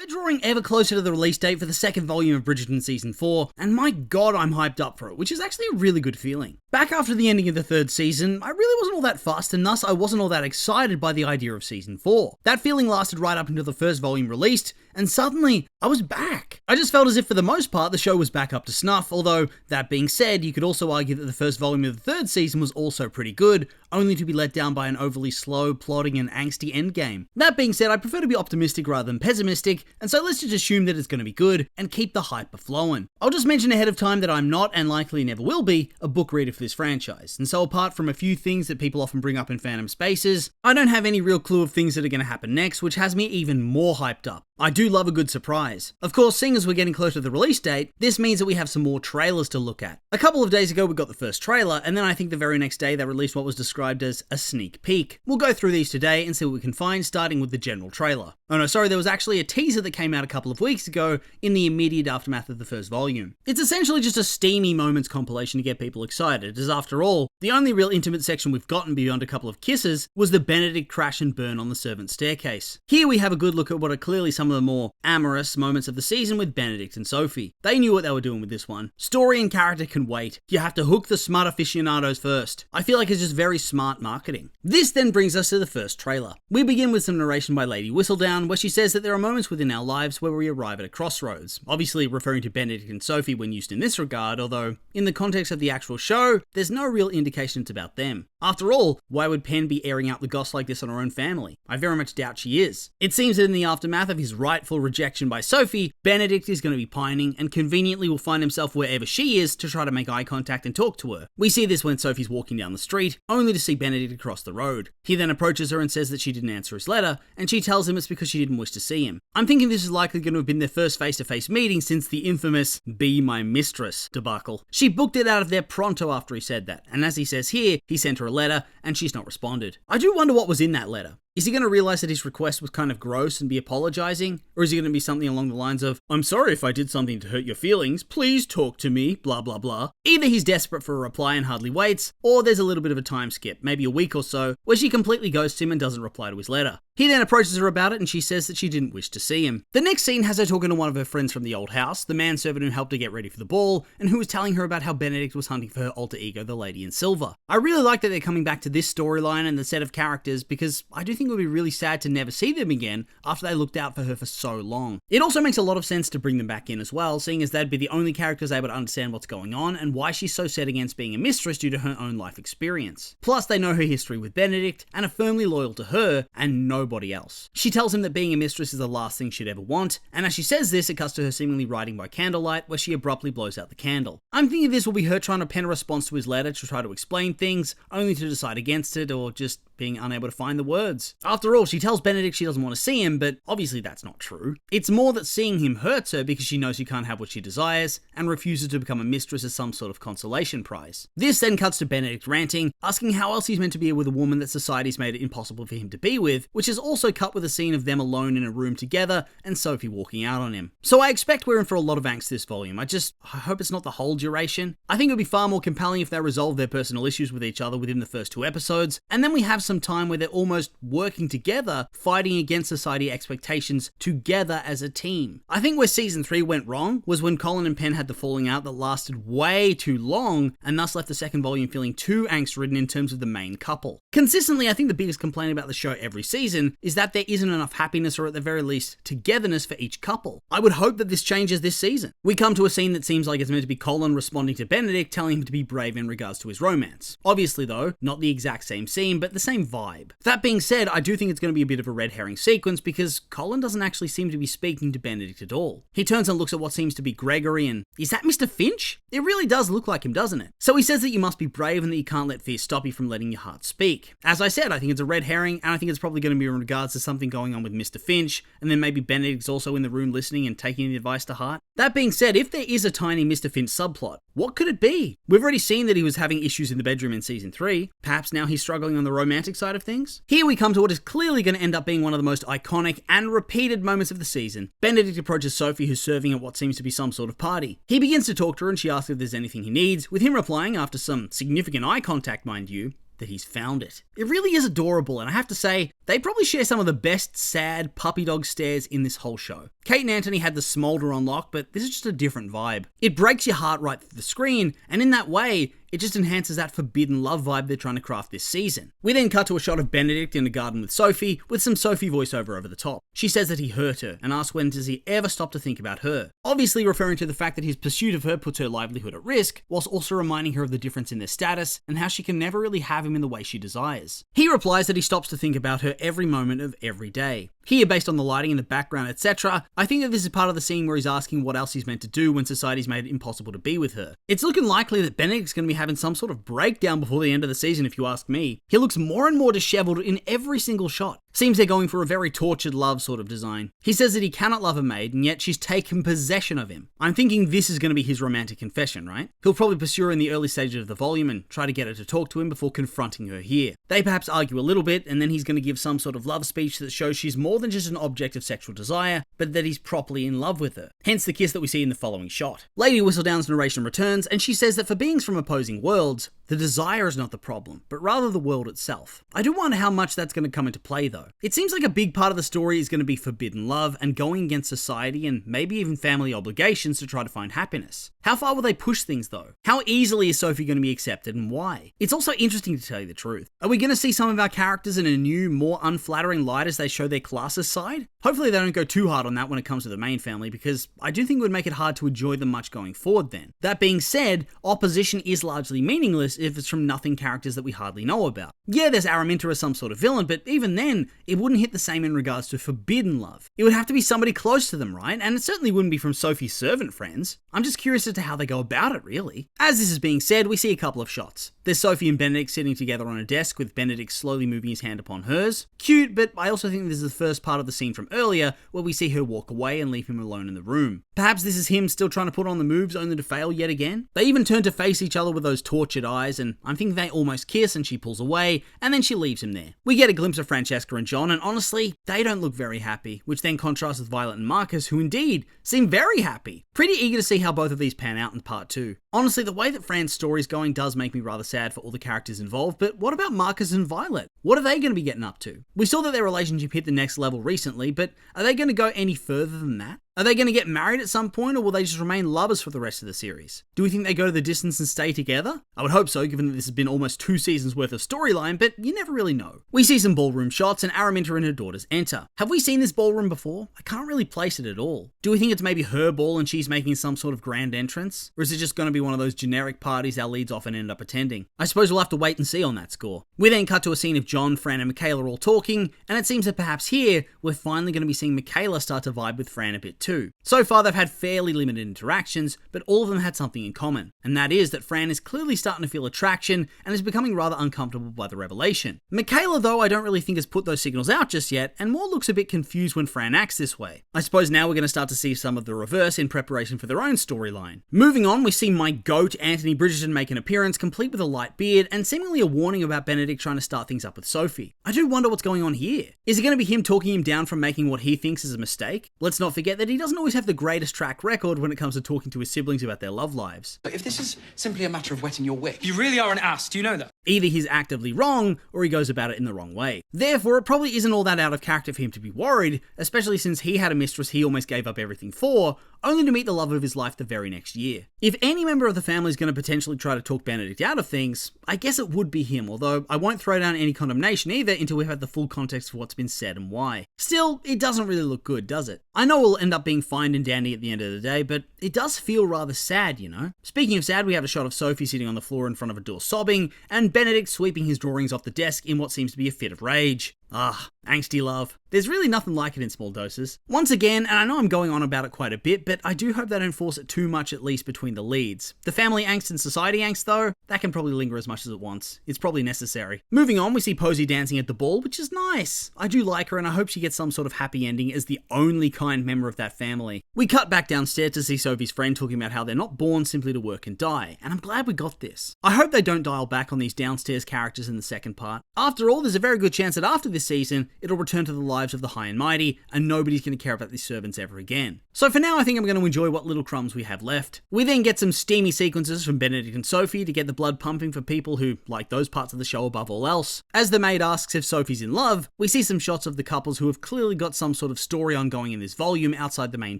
We're drawing ever closer to the release date for the second volume of Bridgerton Season 4, and my god I'm hyped up for it, which is actually a really good feeling. Back after the ending of the third season, I really wasn't all that fussed, and thus I wasn't all that excited by the idea of Season 4. That feeling lasted right up until the first volume released, and suddenly, I was back. I just felt as if for the most part the show was back up to snuff, although, that being said, you could also argue that the first volume of the third season was also pretty good, only to be let down by an overly slow, plotting and angsty endgame. That being said, I prefer to be optimistic rather than pessimistic, and so let's just assume that it's going to be good, and keep the hype a-flowing. I'll just mention ahead of time that I'm not, and likely never will be, a book reader for this franchise, and so apart from a few things that people often bring up in fandom spaces, I don't have any real clue of things that are going to happen next, which has me even more hyped up. I do love a good surprise. Of course, seeing as we're getting closer to the release date, this means that we have some more trailers to look at. A couple of days ago we got the first trailer, and then I think the very next day they released what was described as a sneak peek. We'll go through these today and see what we can find, starting with the general trailer. Oh no, sorry, there was actually a teaser that came out a couple of weeks ago in the immediate aftermath of the first volume. It's essentially just a steamy moments compilation to get people excited, as after all, the only real intimate section we've gotten beyond a couple of kisses was the Benedict crash and burn on the servant's staircase. Here we have a good look at what are clearly some of the more amorous moments of the season with Benedict and Sophie. They knew what they were doing with this one. Story and character can wait. You have to hook the smart aficionados first. I feel like it's just very smart marketing. This then brings us to the first trailer. We begin with some narration by Lady Whistledown, where she says that there are moments within our lives where we arrive at a crossroads, obviously referring to Benedict and Sophie when used in this regard, although in the context of the actual show, there's no real indication it's about them. After all, why would Penn be airing out the goss like this on her own family? I very much doubt she is. It seems that in the aftermath of his rightful rejection by Sophie, Benedict is going to be pining and conveniently will find himself wherever she is to try to make eye contact and talk to her. We see this when Sophie's walking down the street, only to see Benedict across the road. He then approaches her and says that she didn't answer his letter, and she tells him it's because she didn't wish to see him. I'm thinking this is likely going to have been their first face-to-face meeting since the infamous "Be My Mistress" debacle. She booked it out of there pronto after he said that, and as he says here, he sent her a letter, and she's not responded. I do wonder what was in that letter. Is he going to realize that his request was kind of gross and be apologizing? Or is he going to be something along the lines of, "I'm sorry if I did something to hurt your feelings, please talk to me, blah blah blah." Either he's desperate for a reply and hardly waits, or there's a little bit of a time skip, maybe a week or so, where she completely ghosts him and doesn't reply to his letter. He then approaches her about it and she says that she didn't wish to see him. The next scene has her talking to one of her friends from the old house, the manservant who helped her get ready for the ball, and who was telling her about how Benedict was hunting for her alter ego, the Lady in Silver. I really like that they're coming back to this storyline and the set of characters because I do think it would be really sad to never see them again after they looked out for her for so long. It also makes a lot of sense to bring them back in as well, seeing as they'd be the only characters able to understand what's going on and why she's so set against being a mistress due to her own life experience. Plus, they know her history with Benedict and are firmly loyal to her and nobody else. She tells him that being a mistress is the last thing she'd ever want, and as she says this, it cuts to her seemingly writing by candlelight, where she abruptly blows out the candle. I'm thinking this will be her trying to pen a response to his letter to try to explain things, only to decide against it, or just being unable to find the words. After all, she tells Benedict she doesn't want to see him, but obviously that's not true. It's more that seeing him hurts her because she knows she can't have what she desires, and refuses to become a mistress as some sort of consolation prize. This then cuts to Benedict ranting, asking how else he's meant to be with a woman that society's made it impossible for him to be with, which is also cut with a scene of them alone in a room together, and Sophie walking out on him. So I expect we're in for a lot of angst this volume. I hope it's not the whole duration. I think it would be far more compelling if they resolve their personal issues with each other within the first 2 episodes, and then we have some time where they're almost working together, fighting against society expectations together as a team. I think where season 3 went wrong was when Colin and Penn had the falling out that lasted way too long, and thus left the second volume feeling too angst-ridden in terms of the main couple. Consistently, I think the biggest complaint about the show every season is that there isn't enough happiness, or at the very least, togetherness for each couple. I would hope that this changes this season. We come to a scene that seems like it's meant to be Colin responding to Benedict, telling him to be brave in regards to his romance. Obviously though, not the exact same scene, but the same vibe. That being said, I do think it's going to be a bit of a red herring sequence because Colin doesn't actually seem to be speaking to Benedict at all. He turns and looks at what seems to be Gregory and, is that Mr. Finch? It really does look like him, doesn't it? So he says that you must be brave and that you can't let fear stop you from letting your heart speak. As I said, I think it's a red herring, and I think it's probably going to be in regards to something going on with Mr. Finch, and then maybe Benedict's also in the room listening and taking the advice to heart. That being said, if there is a tiny Mr. Finch subplot, what could it be? We've already seen that he was having issues in the bedroom in season 3. Perhaps now he's struggling on the romantic side of things? Here we come to what is clearly going to end up being one of the most iconic and repeated moments of the season. Benedict approaches Sophie, who's serving at what seems to be some sort of party. He begins to talk to her and she asks if there's anything he needs, with him replying, after some significant eye contact mind you, that he's found it. It really is adorable, and I have to say, they probably share some of the best sad puppy dog stares in this whole show. Kate and Anthony had the smolder on lock, but this is just a different vibe. It breaks your heart right through the screen, and in that way, it just enhances that forbidden love vibe they're trying to craft this season. We then cut to a shot of Benedict in the garden with Sophie, with some Sophie voiceover over the top. She says that he hurt her, and asks when does he ever stop to think about her. Obviously referring to the fact that his pursuit of her puts her livelihood at risk, whilst also reminding her of the difference in their status, and how she can never really have him in the way she desires. He replies that he stops to think about her every moment of every day. Here, based on the lighting in the background, etc., I think that this is part of the scene where he's asking what else he's meant to do when society's made it impossible to be with her. It's looking likely that Benedict's going to be having some sort of breakdown before the end of the season, if you ask me. He looks more and more disheveled in every single shot. Seems they're going for a very tortured love sort of design. He says that he cannot love a maid, and yet she's taken possession of him. I'm thinking this is going to be his romantic confession, right? He'll probably pursue her in the early stages of the volume and try to get her to talk to him before confronting her here. They perhaps argue a little bit, and then he's going to give some sort of love speech that shows she's more than just an object of sexual desire, but that he's properly in love with her. Hence the kiss that we see in the following shot. Lady Whistledown's narration returns, and she says that for beings from opposing worlds, the desire is not the problem, but rather the world itself. I do wonder how much that's going to come into play though. It seems like a big part of the story is going to be forbidden love and going against society and maybe even family obligations to try to find happiness. How far will they push things though? How easily is Sophie going to be accepted and why? It's also interesting to tell you the truth. Are we going to see some of our characters in a new, more unflattering light as they show their classes side? Hopefully they don't go too hard on that when it comes to the main family, because I do think it would make it hard to enjoy them much going forward then. That being said, opposition is largely meaningless if it's from nothing characters that we hardly know about. Yeah, there's Araminta as some sort of villain, but even then, it wouldn't hit the same in regards to forbidden love. It would have to be somebody close to them, right? And it certainly wouldn't be from Sophie's servant friends. I'm just curious as to how they go about it, really. As this is being said, we see a couple of shots. There's Sophie and Benedict sitting together on a desk with Benedict slowly moving his hand upon hers. Cute, but I also think this is the first part of the scene from earlier where we see her walk away and leave him alone in the room. Perhaps this is him still trying to put on the moves only to fail yet again? They even turn to face each other with those tortured eyes, and I'm thinking they almost kiss and she pulls away, and then she leaves him there. We get a glimpse of Francesca and John, and honestly, they don't look very happy, which then contrasts with Violet and Marcus, who indeed seem very happy. Pretty eager to see how both of these pan out in part 2. Honestly, the way that Fran's story is going does make me rather sad for all the characters involved, but what about Marcus and Violet? What are they going to be getting up to? We saw that their relationship hit the next level recently, but are they going to go any further than that? Are they going to get married at some point, or will they just remain lovers for the rest of the series? Do we think they go to the distance and stay together? I would hope so, given that this has been almost 2 seasons worth of storyline, but you never really know. We see some ballroom shots, and Araminta and her daughters enter. Have we seen this ballroom before? I can't really place it at all. Do we think it's maybe her ball and she's making some sort of grand entrance? Or is it just going to be one of those generic parties our leads often end up attending? I suppose we'll have to wait and see on that score. We then cut to a scene of John, Fran, and Michaela all talking, and it seems that perhaps here, we're finally going to be seeing Michaela start to vibe with Fran a bit too. So far, they've had fairly limited interactions, but all of them had something in common, and that is that Fran is clearly starting to feel attraction and is becoming rather uncomfortable by the revelation. Michaela, though, I don't really think has put those signals out just yet, and more looks a bit confused when Fran acts this way. I suppose now we're going to start to see some of the reverse in preparation for their own storyline. Moving on, we see my goat, Anthony Bridgerton, make an appearance, complete with a light beard, and seemingly a warning about Benedict trying to start things up with Sophie. I do wonder what's going on here. Is it going to be him talking him down from making what he thinks is a mistake? Let's not forget that he doesn't always have the greatest track record when it comes to talking to his siblings about their love lives. If this is simply a matter of wetting your wick... You really are an ass, do you know that? Either he's actively wrong, or he goes about it in the wrong way. Therefore, it probably isn't all that out of character for him to be worried, especially since he had a mistress he almost gave up everything for, only to meet the love of his life the very next year. If any member of the family is going to potentially try to talk Benedict out of things, I guess it would be him, although I won't throw down any condemnation either until we've had the full context of what's been said and why. Still, it doesn't really look good, does it? I know we'll end up being fine and dandy at the end of the day, but it does feel rather sad, you know? Speaking of sad, we have a shot of Sophie sitting on the floor in front of a door sobbing, and Benedict sweeping his drawings off the desk in what seems to be a fit of rage. Ah, angsty love. There's really nothing like it in small doses. Once again, and I know I'm going on about it quite a bit, but I do hope they don't force it too much, at least between the leads. The family angst and society angst, though, that can probably linger as much as it wants. It's probably necessary. Moving on, we see Posey dancing at the ball, which is nice. I do like her, and I hope she gets some sort of happy ending as the only kind member of that family. We cut back downstairs to see Sophie's friend talking about how they're not born simply to work and die, and I'm glad we got this. I hope they don't dial back on these downstairs characters in the second part. After all, there's a very good chance that after this this season, it'll return to the lives of the high and mighty, and nobody's going to care about these servants ever again. So for now, I think I'm going to enjoy what little crumbs we have left. We then get some steamy sequences from Benedict and Sophie to get the blood pumping for people who like those parts of the show above all else. As the maid asks if Sophie's in love, we see some shots of the couples who have clearly got some sort of story ongoing in this volume outside the main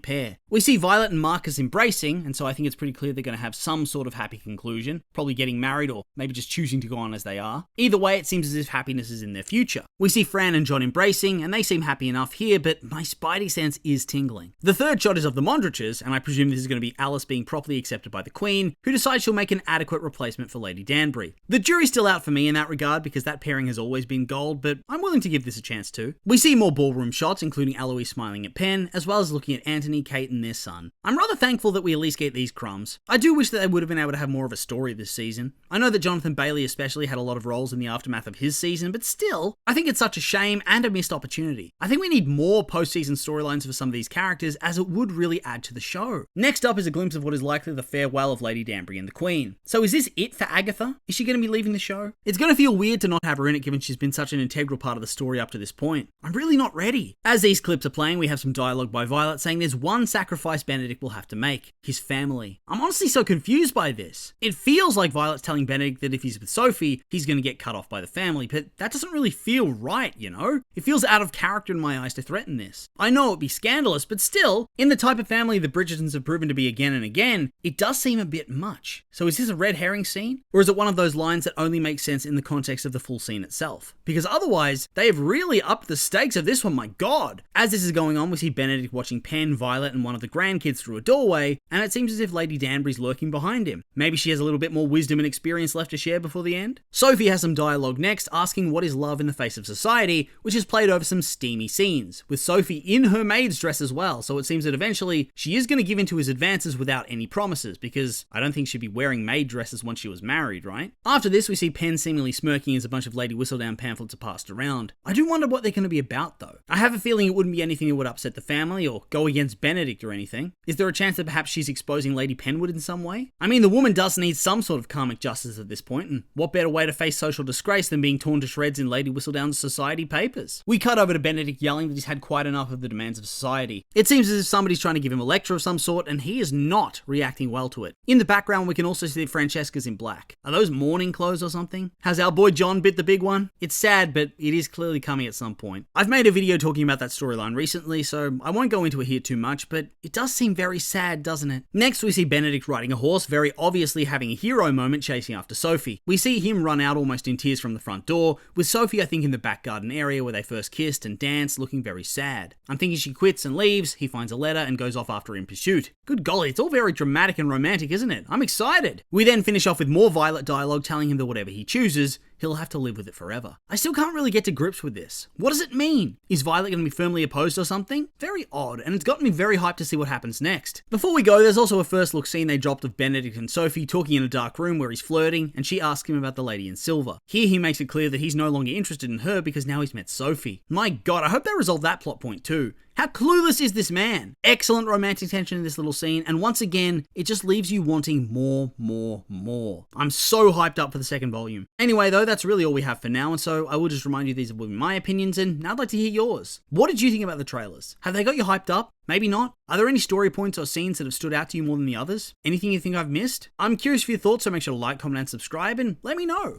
pair. We see Violet and Marcus embracing, and so I think it's pretty clear they're going to have some sort of happy conclusion, probably getting married or maybe just choosing to go on as they are. Either way, it seems as if happiness is in their future. We see Fran and John embracing, and they seem happy enough here, but my spidey sense is tingling. The third shot is of the Mondriches, and I presume this is going to be Alice being properly accepted by the Queen, who decides she'll make an adequate replacement for Lady Danbury. The jury's still out for me in that regard because that pairing has always been gold, but I'm willing to give this a chance too. We see more ballroom shots, including Eloise smiling at Penn, as well as looking at Anthony, Kate, and their son. I'm rather thankful that we at least get these crumbs. I do wish that they would have been able to have more of a story this season. I know that Jonathan Bailey especially had a lot of roles in the aftermath of his season, but still, I think it's such a shame and a missed opportunity. I think we need more post-season storylines for some of these characters, as it would really add to the show. Next up is a glimpse of what is likely the farewell of Lady Danbury and the Queen. So is this it for Agatha? Is she going to be leaving the show? It's going to feel weird to not have her in it given she's been such an integral part of the story up to this point. I'm really not ready. As these clips are playing, we have some dialogue by Violet saying there's one sacrifice Benedict will have to make: his family. I'm honestly so confused by this. It feels like Violet's telling Benedict that if he's with Sophie, he's going to get cut off by the family, but that doesn't really feel right, you know? It feels out of character in my eyes to threaten this. I know it'd be scandalous, but still, in the type of family the Bridgertons have proven to be again and again, it does seem a bit much. So is this a red herring scene? Or is it one of those lines that only makes sense in the context of the full scene itself? Because otherwise, they have really upped the stakes of this one, my god. As this is going on, we see Benedict watching Penn, Violet, and one of the grandkids through a doorway, and it seems as if Lady Danbury's lurking behind him. Maybe she has a little bit more wisdom and experience left to share before the end? Sophie has some dialogue next, asking what is love in the face of society, which is played over some steamy scenes, with Sophie in her maid's dress as well, so it seems that eventually she is going to give in to his advances without any promises, because I don't think she'd be wearing maid dresses once she was married, right? After this, we see Penn seemingly smirking as a bunch of Lady Whistledown pamphlets are passed around. I do wonder what they're going to be about though. I have a feeling it wouldn't be anything that would upset the family or go against Benedict or anything. Is there a chance that perhaps she's exposing Lady Penwood in some way? I mean, the woman does need some sort of karmic justice at this point, and what better way to face social disgrace than being torn to shreds in Lady Whistledown's society papers? We cut over to Benedict yelling that he's had quite enough of the demands of society. It seems as if somebody's trying to give him a lecture of some sort, and he is not reacting well to it. In the background, we can also see that Francesca's in black. Are those mourning clothes or something? Has our boy John bit the big one? It's sad, but it is clearly coming at some point. I've made a video talking about that storyline recently, so I won't go into it here too much, but it does seem very sad, doesn't it? Next, we see Benedict riding a horse, very obviously having a hero moment chasing after Sophie. We see him run out almost in tears from the front door, with Sophie I think in the back garden area where they first kissed and danced, looking very sad. I'm thinking she quits and leaves, he finds a letter and goes off after her in pursuit. Good golly, it's all very dramatic and romantic, isn't it? I'm excited. We then finish off with more Violet dialogue telling him that whatever he chooses, he'll have to live with it forever. I still can't really get to grips with this. What does it mean? Is Violet going to be firmly opposed or something? Very odd, and it's gotten me very hyped to see what happens next. Before we go, there's also a first look scene they dropped of Benedict and Sophie talking in a dark room where he's flirting, and she asks him about the lady in silver. Here he makes it clear that he's no longer interested in her because now he's met Sophie. My god, I hope they resolve that plot point too. How clueless is this man? Excellent romantic tension in this little scene, and once again, it just leaves you wanting more. I'm so hyped up for the second volume. Anyway though, that's really all we have for now, and so I will just remind you these will be my opinions, and now I'd like to hear yours. What did you think about the trailers? Have they got you hyped up? Maybe not? Are there any story points or scenes that have stood out to you more than the others? Anything you think I've missed? I'm curious for your thoughts, so make sure to like, comment, and subscribe, and let me know.